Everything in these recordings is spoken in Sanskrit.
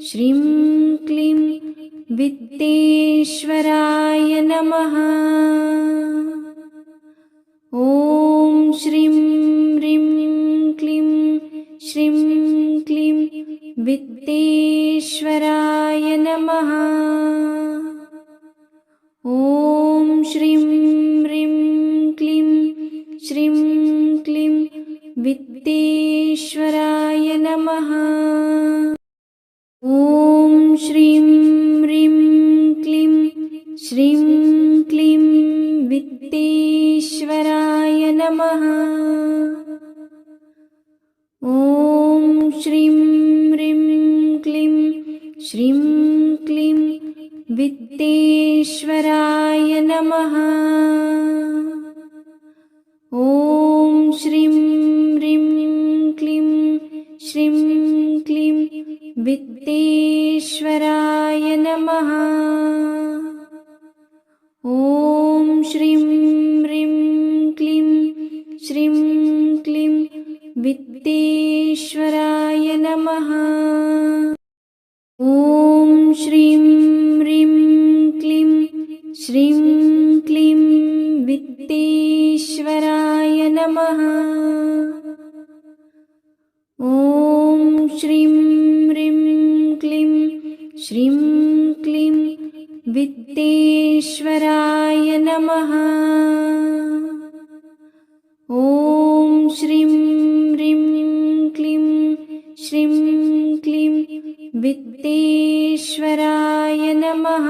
श्रीं क्लीं वित्तेश्वराय नमः। ॐ श्रीं ह्रीं क्लीं श्रीं क्लीं वित्तेश्वराय नमः। ॐ श्रीं ह्रीं क्लीं श्रीं क्लीं वित्तेश्वराय नमः। ॐ श्रीं ह्रीं क्लीं श्रीं क्लीं वित्तेश्वराय नमः। ॐ श्रीं ह्रीं क्लीं श्रीं क्लीं वित्तेश्वराय नमः। ॐ श्रीं ह्रीं क्लीं श्रीं क्लीं वित्तेश्वराय नमः। ॐ श्रीं ह्रीं क्लीं श्रीं क्लीं वित्तेश्वराय नमः। ॐ श्रीं ह्रीं क्लीं श्रीं क्लीं वित्तेश्वराय नमः। ॐ श्रीं ह्रीं क्लीं श्रीं क्लीं वित्तेश्वराय नमः। ॐ श्रीं ह्रीं क्लीं श्रीं क्लीं वित्तेश्वराय नमः।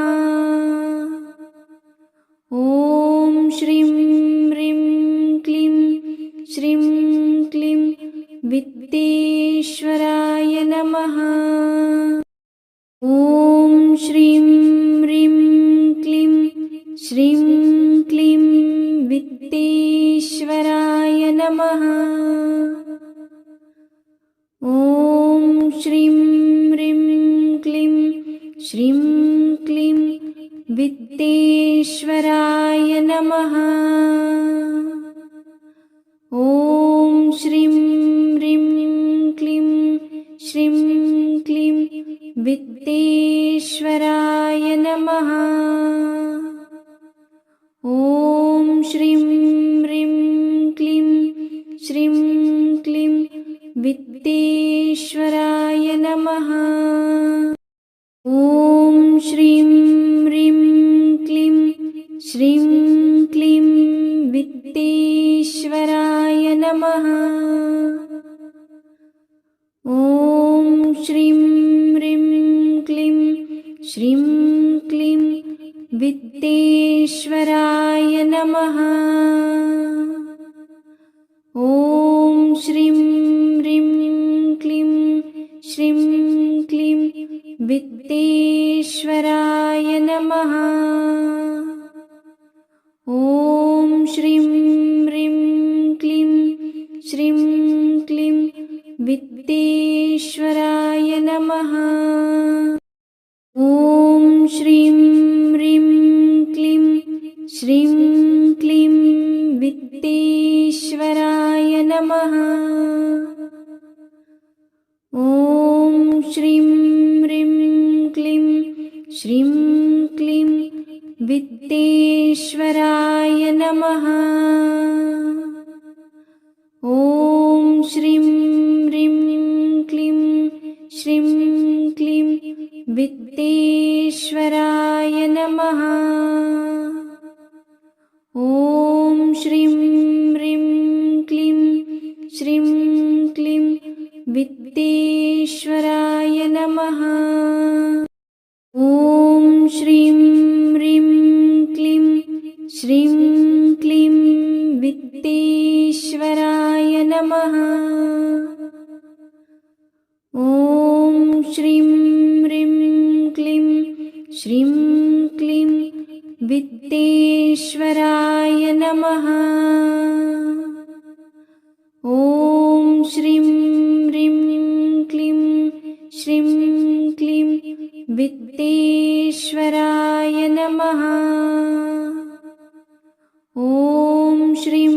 ॐ श्रीं ह्रीं क्लीं श्रीं क्लीं वित्तेश्वराय नमः। ॐ श्रीं ह्रीं क्लीं श्रीं क्लीं वित्तेश्वराय नमः। ॐ श्रीं ह्रीं क्लीं श्रीं क्लीं वित्तेश्वराय नमः। ॐ श्रीं ह्रीं क्लीं श्रीं क्लीं वित्तेश्वराय नमः। ॐ श्रीं ह्रीं क्लीं श्रीं क्लीं वित्तेश्वराय नमः। ॐ श्रीं ह्रीं क्लीं श्रीं क्लीं वित्तेश्वराय नमः। ॐ श्रीं ह्रीं क्लीं श्रीं क्लीं वित्तेश्वराय नमः। ॐ श्रीं ह्रीं क्लीं श्रीं क्लीं वित्तेश्वराय नमः। ॐ श्रीं ह्रीं क्लीं श्रीं क्लीं वित्तेश्वराय नमः। ॐ श्रीं ह्रीं क्लीं श्रीं क्लीं वित्तेश्वराय नमः। ॐ श्रीं ह्रीं क्लीं श्रीं क्लीं वित्तेश्वराय नमः। ॐ श्रीं ह्रीं क्लीं श्रीं क्लीं वित्तेश्वराय नमः। ॐ श्रीं ह्रीं क्लीं श्रीं क्लीं वित्तेश्वराय नमः। ॐ श्रीं ह्रीं क्लीं श्रीं क्लीं वित्तेश्वराय नमः। ॐ श्रीं ह्रीं क्लीं श्रीं क्लीं वित्तेश्वराय नमः। ॐ श्रीं ह्रीं क्लीं श्रीं क्लीं वित्तेश्वराय नमः। ॐ श्रीं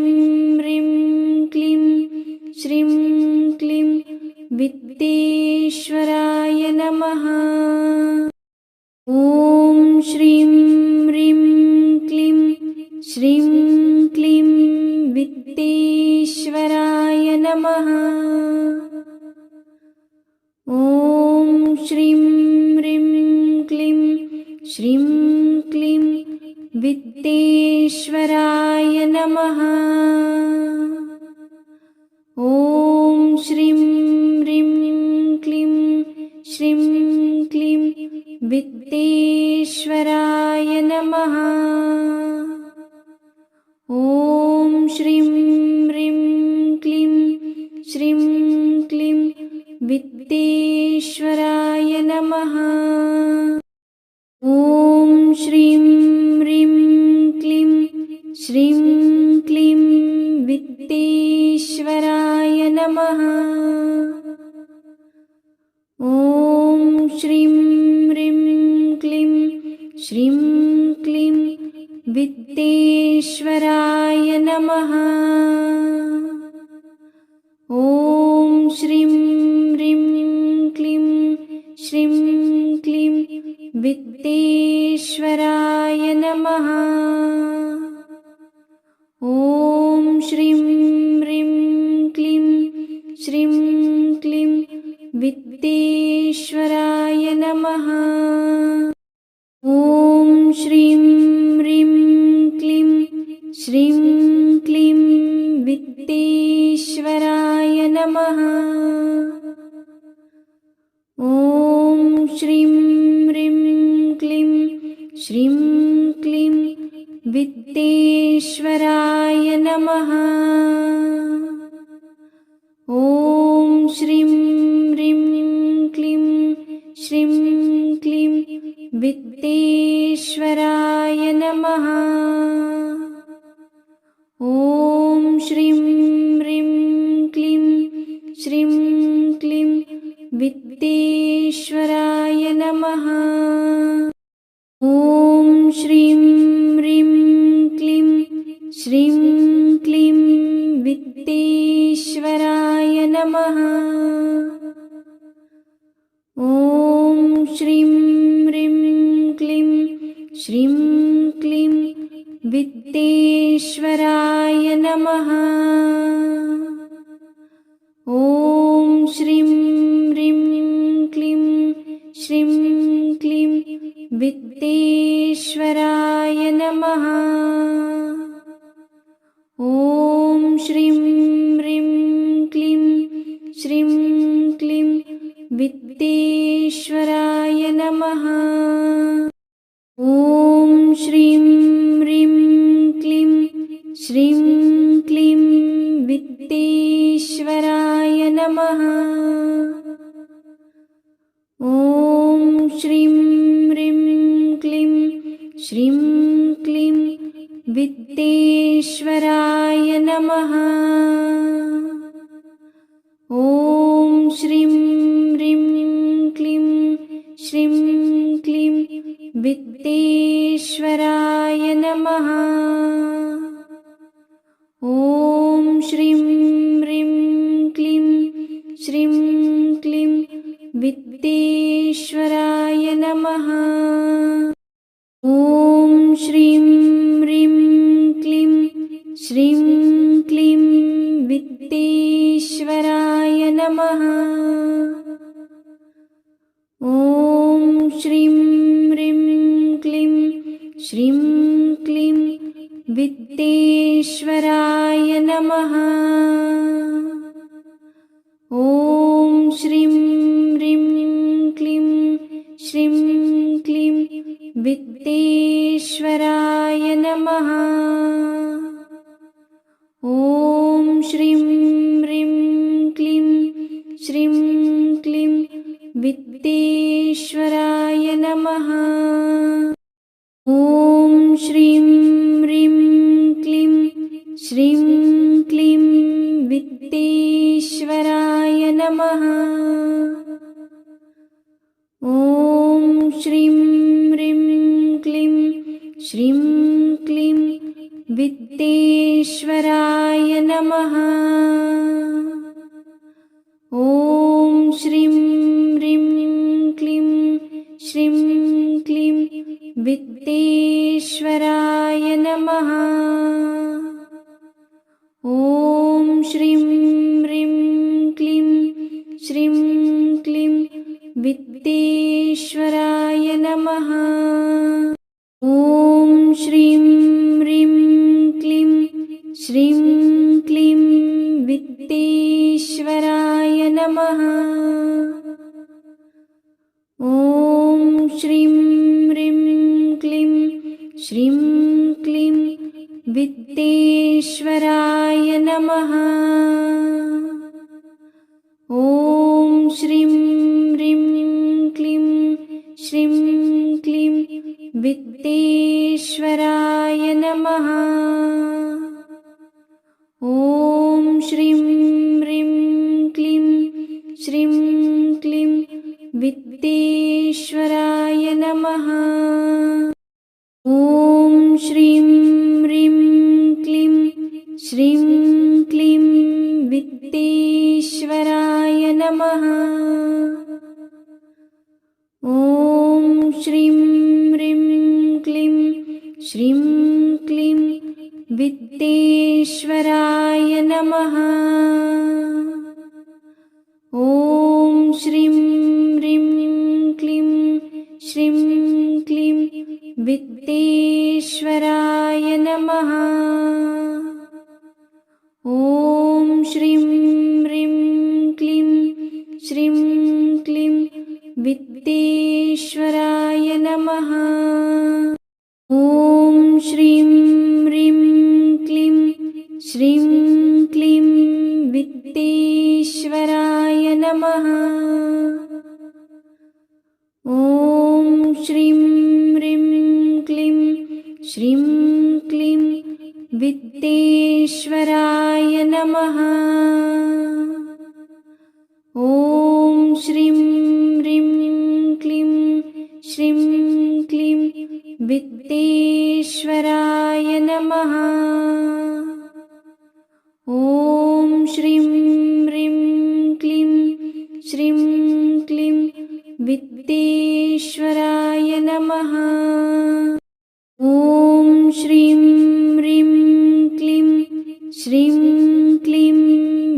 ह्रीं क्लीं श्रीं क्लीं वित्तेश्वराय नमः। श्रीं ह्रीं क्लीं श्रीं क्लीं विद्येश्वराय नमः। ॐ श्रीं ह्रीं क्लीं श्रीं क्लीं विद्येश्वराय नमः। ॐ श्रीं ह्रीं क्लीं श्रीं क्लीं विद्येश्वराय नमः। ॐ श्रीं ह्रीं क्लीं श्रीं क्लीं विद्येश्वराय नमः। ॐ श्रीं ह्रीं क्लीं श्रीं क्लीं विद्येश्वराय नमः। ॐ श्रीं ह्रीं क्लीं श्रीं क्लीं विद्येश्वराय नमः। ॐ श्रीं ह्रीं क्लीं श्रीं क्लीं विद्येश्वराय नमः। ॐ श्रीं ह्रीं क्लीं श्रीं क्लीं विद्येश्वराय नमः। ॐ श्रीं ह्रीं क्लीं श्रीं क्लीं विद्येश्वराय नमः। ॐ श्रीं ह्रीं क्लीं श्रीं क्लीं विद्येश्वराय नमः। ॐ श्रीं ह्रीं क्लीं श्रीं क्लीं विद्येश्वराय नमः। ॐ श्रीं ह्रीं क्लीं श्रीं क्लीं विद्येश्वराय नमः। ॐ श्रीं ह्रीं क्लीं श्रीं क्लीं विद्येश्वराय नमः। ॐ श्रीं ह्रीं क्लीं श्रीं क्लीं विद्येश्वराय नमः। ॐ श्रीं ह्रीं क्लीं श्रीं क्लीं विद्येश्वराय नमः। ॐ श्रीं ह्रीं क्लीं श्रीं क्लीं विद्येश्वराय नमः। ॐ श्रीं ह्रीं क्लीं श्रीं क्लीं विद्येश्वराय नमः। ॐ श्रीं ह्रीं क्लीं श्रीं क्लीं विद्येश्वराय नमः। ॐ श्रीं ह्रीं क्लीं श्रीं क्लीं विद्येश्वराय नमः। ॐ श्रीं ह्रीं क्लीं श्रीं क्लीं विद्येश्वराय नमः। ॐ श्रीं ह्रीं क्लीं श्रीं क्लीं विद्येश्वराय नमः। ॐ श्रीं ह्रीं क्लीं श्रीं क्लीं विद्येश्वराय नमः। ॐ श्रीं ह्रीं क्लीं श्रीं क्लीं विद्येश्वराय नमः। ॐ श्रीं ह्रीं क्लीं श्रीं क्लीं विद्येश्वराय नमः। ॐ श्रीं ह्रीं क्लीं श्रीं क्लीं विद्येश्वराय नमः। ॐ श्रीं ह्रीं क्लीं श्रीं क्लीं विद्येश्वराय नमः। ॐ श्रीं ह्रीं क्लीं श्रीं क्लीं वित्तेश्वराय नमः। ॐ श्रीं ह्रीं क्लीं श्रीं क्लीं वित्तेश्वराय नमः। ॐ श्रीं ह्रीं क्लीं श्रीं क्लीं वित्तेश्वराय नमः। ॐ श्रीं ह्रीं क्लीं श्रीं क्लीं वित्तेश्वराय नमः। ॐ श्रीं ह्रीं क्लीं श्रीं क्लीं वित्तेश्वराय नमः। ॐ श्रीं ह्रीं क्लीं श्रीं क्लीं वित्तेश्वराय नमः। ॐ श्रीं ह्रीं क्लीं श्रीं क्लीं वित्तेश्वराय नमः। ॐ श्रीं ह्रीं क्लीं श्रीं क्लीं वित्तेश्वराय नमः। ॐ श्रीं ह्रीं क्लीं श्रीं क्लीं वित्तेश्वराय नमः। ॐ श्रीं ह्रीं क्लीं श्रीं क्लीं वित्तेश्वराय नमः। ॐ श्रीं ह्रीं क्लीं श्रीं क्लीं वित्तेश्वराय नमः। ॐ श्रीं ह्रीं क्लीं श्रीं क्लीं वित्तेश्वराय नमः। ॐ श्रीं ह्रीं क्लीं श्रीं क्लीं वित्तेश्वराय नमः। ॐ श्रीं ह्रीं क्लीं श्रीं क्लीं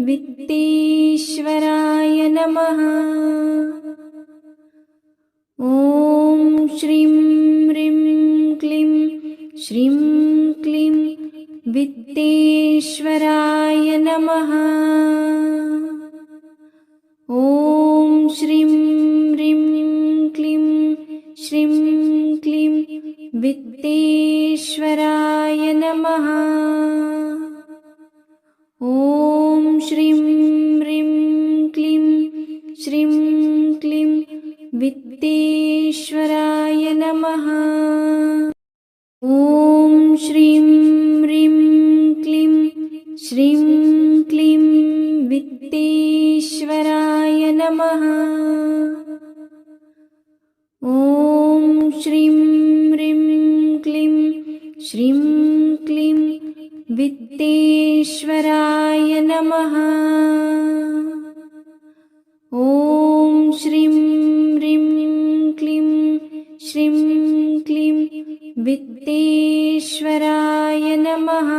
वित्तेश्वराय नमः। ॐ श्रीं ह्रीं क्लीं श्रीं क्लीं वित्तेश्वराय नमः। ॐ श्रीं ह्रीं क्लीं श्रीं क्लीं वित्तेश्वराय नमः। ॐ श्रीं ह्रीं क्लीं श्रीं क्लीं वित्तेश्वराय नमः। ॐ श्रीं ह्रीं क्लीं श्रीं क्लीं वित्तेश्वराय नमः। ॐ श्रीं ह्रीं क्लीं श्रीं क्लीं वित्तेश्वराय नमः। ॐ श्रीं ह्रीं क्लीं श्रीं क्लीं वित्तेश्वराय नमः।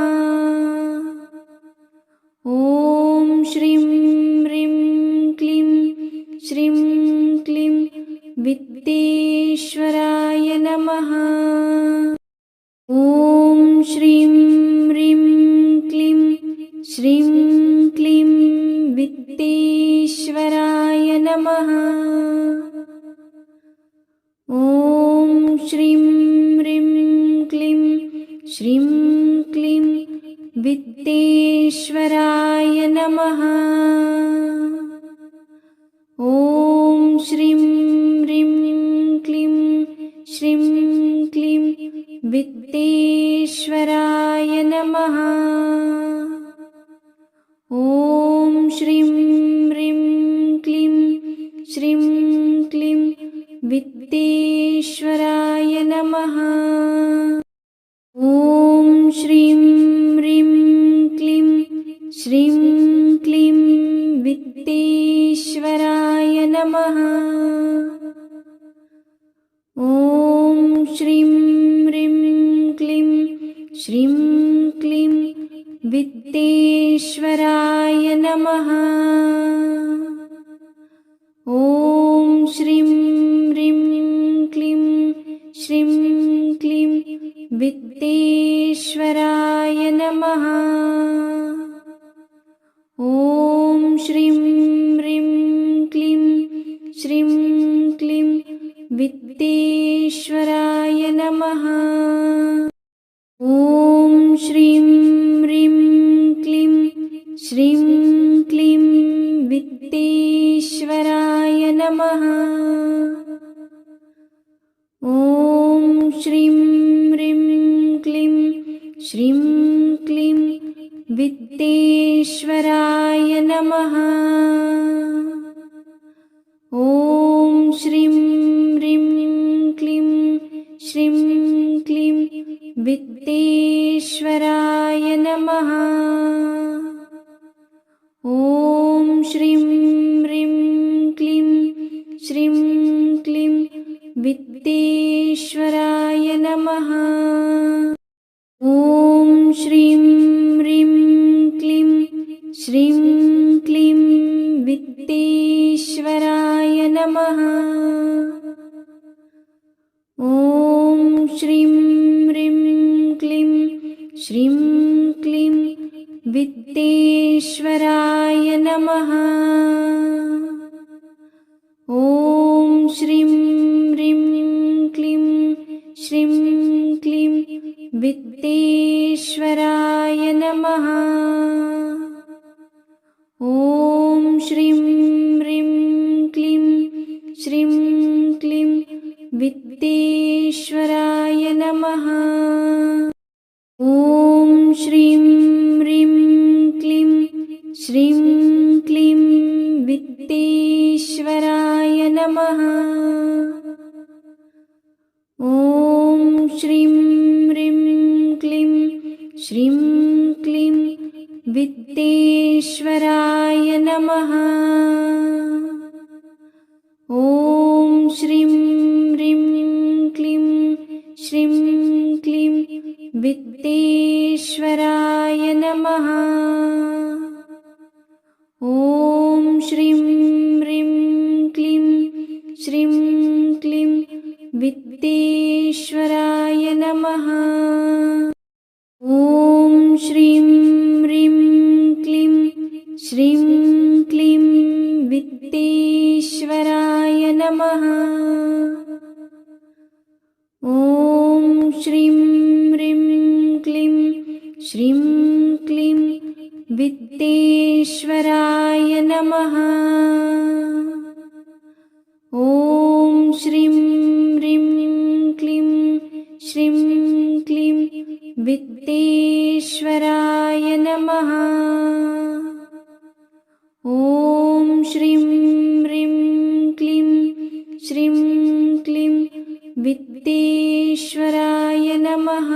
ॐ श्रीं ह्रीं क्लीं श्रीं क्लीं वित्तेश्वराय नमः। ॐ श्रीं ह्रीं क्लीं श्रीं क्लीं वित्तेश्वराय नमः। ॐ श्रीं ह्रीं क्लीं श्रीं क्लीं वित्तेश्वराय नमः। ॐ श्रीं ह्रीं क्लीं श्रीं क्लीं वित्तेश्वराय नमः। ॐ श्रीं ह्रीं क्लीं श्रीं क्लीं वित्तेश्वराय नमः। ॐ श्रीं ह्रीं क्लीं श्रीं क्लीं वित्तेश्वराय नमः। ॐ श्रीं ह्रीं क्लीं श्रीं क्लीं वित्तेश्वराय नमः। ॐ श्रीं वित्तेश्वराय नमः। ॐ श्रीं ह्रीं क्लीं श्रीं क्लीं वित्तेश्वराय नमः। ॐ श्रीं ह्रीं क्लीं श्रीं क्लीं वित्तेश्वराय नमः। ॐ श्रीं ह्रीं क्लीं श्रीं क्लीं वित्तेश्वराय नमः। ॐ श्रीं ह्रीं क्लीं श्रीं क्लीं वित्तेश्वराय नमः। ॐ श्रीं ह्रीं क्लीं श्रीं क्लीं वित्तेश्वराय नमः। ॐ श्रीं ह्रीं क्लीं श्रीं क्लीं वित्तेश्वराय नमः। ॐ श्रीं ह्रीं क्लीं श्रीं क्लीं वित्तेश्वराय नमः। ॐ श्रीं ह्रीं क्लीं श्रीं क्लीं वित्तेश्वराय नमः। ॐ श्रीं ह्रीं क्लीं श्रीं क्लीं वित्तेश्वराय नमः। ॐ श्रीं ह्रीं क्लीं श्रीं क्लीं वित्तेश्वराय नमः। ॐ श्रीं ह्रीं क्लीं श्रीं क्लीं वित्तेश्वराय नमः। ॐ श्रीं ह्रीं क्लीं श्रीं क्लीं वित्तेश्वराय नमः। ॐ श्रीं ह्रीं क्लीं श्रीं क्लीं वित्तेश्वराय नमः। ॐ श्रीं ह्रीं क्लीं श्रीं क्लीं वित्तेश्वराय नमः। ॐ श्रीं ह्रीं क्लीं श्रीं क्लीं वित्तेश्वराय नमः। ॐ श्रीं ह्रीं क्लीं श्रीं क्लीं वित्तेश्वराय नमः।